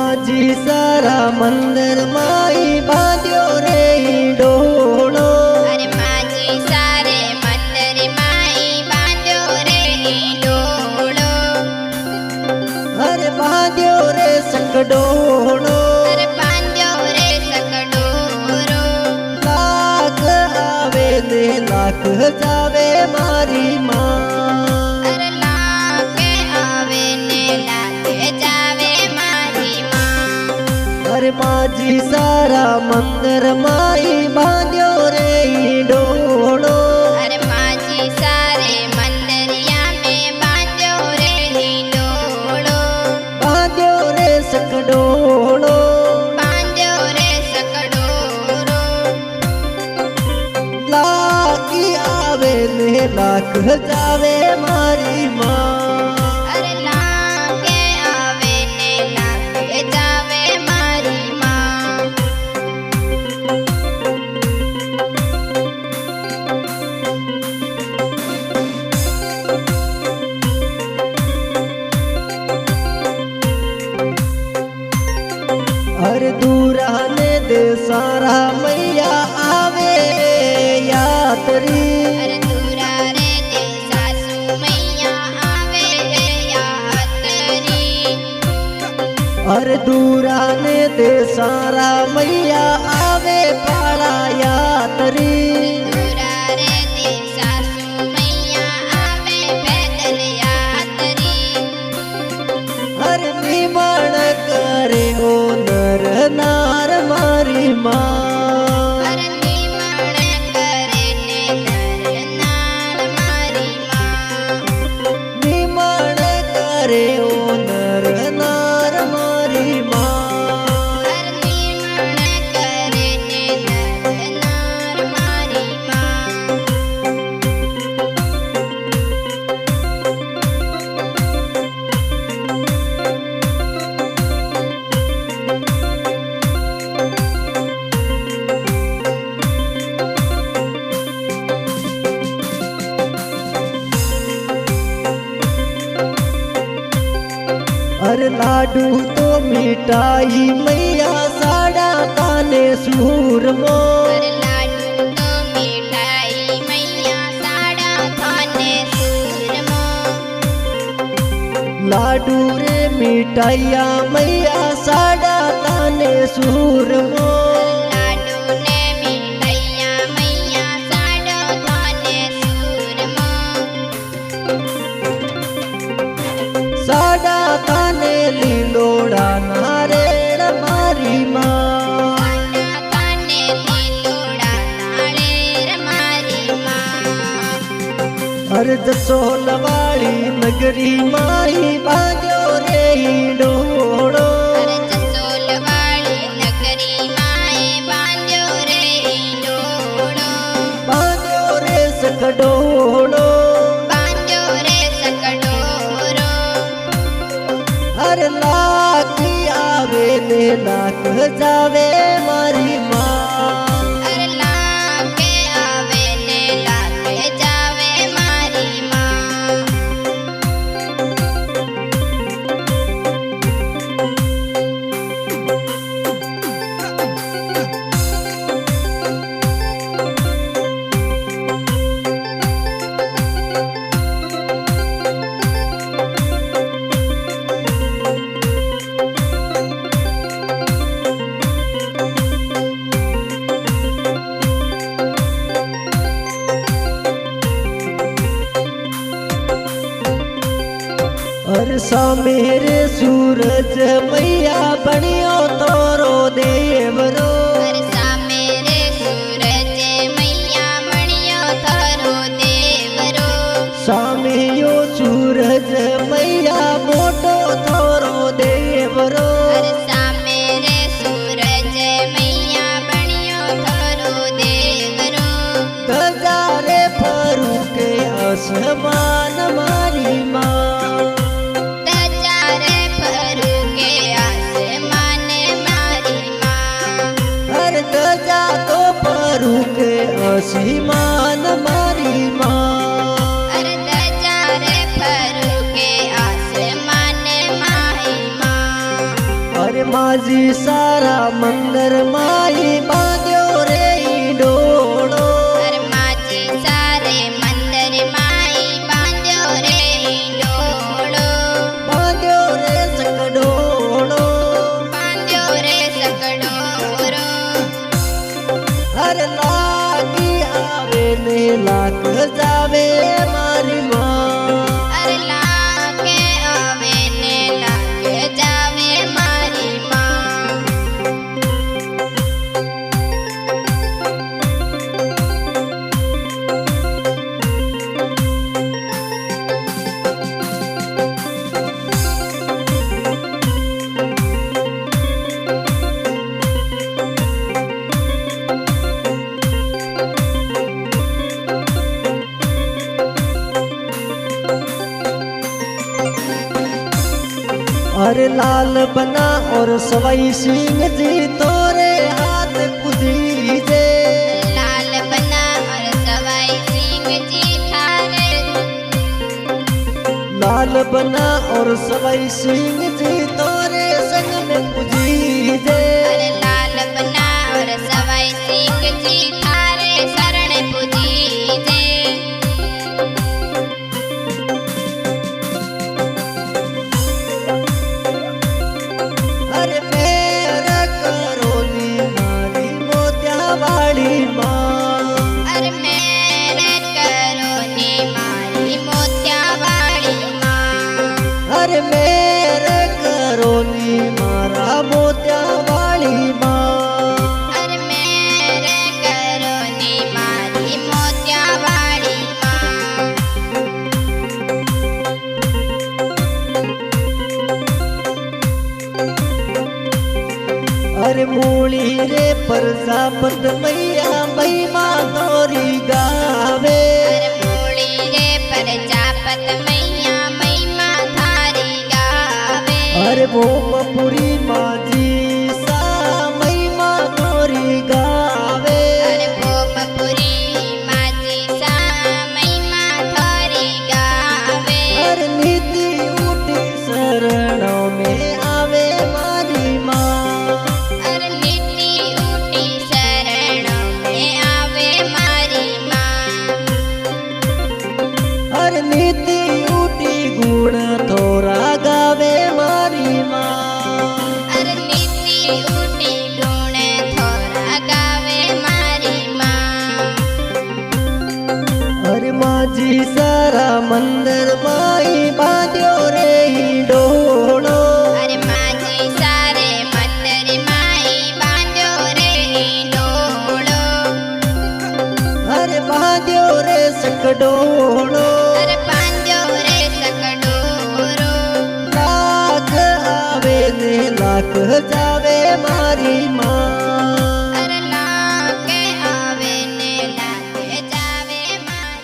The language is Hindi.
माजी सारा मंदिर माई बांध्यो रे डोलो। अरे माजी सारे मंदिर माई बांध्यो रे डोलो। अरे बांध्यो रे सकडोलो। अरे बांध्यो रे सकडोरो। लाख आवे ने लाख जावे मारी माँ। अरे लाख आवे ने लाख जावे मारी माँ। अरे माजी सारा मंदिर माई बांध्यो रे डोलो। अरे माजी सारे मंदिरिया में बांध्यो रे डोलो। बांध्यो रे सकडोलो। बांध्यो रे सकडोरो। लाखी आवे ने लाख जावे मारी माँ। अरे लाख आवे ने लाख जावे मारी माँ। अरे दूरा ने दे सारा मैया आवे यात्री। अरे दूरा रे दे सासू मैया आवे यात्री। अरे दूरा ने दे सारा मैया आवे पाड़ा यात्री। दूरा रे दे सासू मैया आवे पैदल यात्री। अरे निमण करे ओ नर नार मारी माँ। अरे निमण करे ने नर नार मारी माँ। निमण करे ओ नर नार मारी माँ। अरे निमण करे ने नर नार मारी माँ। अरे लाडू तो मिठाई मैया साड़ा ताने सूरमो। अरे लाडू तो मिठाई मैया साड़ा थाने सूरमो। लाडू रे मिठाइया मैया साड़ा ताने सूरमो। लाडू ने मिठाइया मैया साड़ा थाने सूरमो। साड़ा ताने लीलोड़ा नारेड़ मारी माँ। साड़ा थाने लीलोड़ा नाळेर मारी माँ। अरे जसोल वाली नगरी माई बांध्यो रे डोलो। अरे जसोल वाली नगरी माए बांध्यो रे डोलो। बांध्यो रे सकडोलो। बांध्यो रे सकडोरो। अरे लाखी आवे ने लाख जावे मारी माँ। अरे लाख आवे ने लाख जावे मारी माँ। अरे मेरे सूरज मैया बनियो तोरो देवरो। अरे मेरे सूरज मैया मणियो थारो देवरो। सामियो सूरज मैया मोटो तोरो देवरो। अरे मेरे सूरज मैया बणियो थारो देवरो। गजारे फरू के आसमान मारी माँ। तजारे फरू के आसमान मारी माँ। हर गजा तो फरू के आसमान मारी माँ। अरे तजारे फरू के माजी सारा मंदिर माई बांध्यो रे डोड़ो। अरे माजी सारे मंदिर माई बांध्यो रे डोड़ो। बांध्यो रे सकड़ोड़ो। बांध्यो रे सकड़ोरो। हर लागी आवे ने लाख जावे मारी माँ। अरे लागे आवे ने लागे जावे मारी माँ। अरे लाल बना और सवाई सिंह जी तोरे हाथ पुजी जे। लाल बना और सवाई सिंह जी थारे। लाल बना और सवाई सिंह जी तोरे संग में पुजी जे। अरे लाल बना और सवाई सिंह जी थारे शरण पूजी जे। अरे मेरा करोली मारी मोत्या वाली माँ। अरे मेरे करोनी मारी मोत्या वाली माँ। अरे मेरे करोली मारा मोत्या वाली माँ। अरे मेरे करोनी मारी मोत्या वाली माँ। अरे मूली रे प्रजापत मैया महिमा तोरी गावे। अरे मूली रे प्रजापत मैया महिमा थारी गावे। अरे भोमपुरी माजी सा महिमा तोरी गावे। अरे भोमपुरी माजी सा महिमा थारी गावे। अरे नीति उठी शरणों में आवे मारी माँ। अरे नीति ऊटी शरणों में आवे मारी माँ। अरे नीति उठी गुण थोड़ा गावे मारी माँ। अरे नीति ऊटी गुण थोड़ा गावे मारी माँ। अरे माजी सारा मंदिर माई बांध्यो रे डोड़ो। अरे माजी सारे मंदिर माई बांध्यो रे डोड़ो। अरे बांध्यो रे सकड़ोड़ो। अरे बांध्यो रे सकड़ोरो। लाख आवे ने लाख जावे मारी माँ।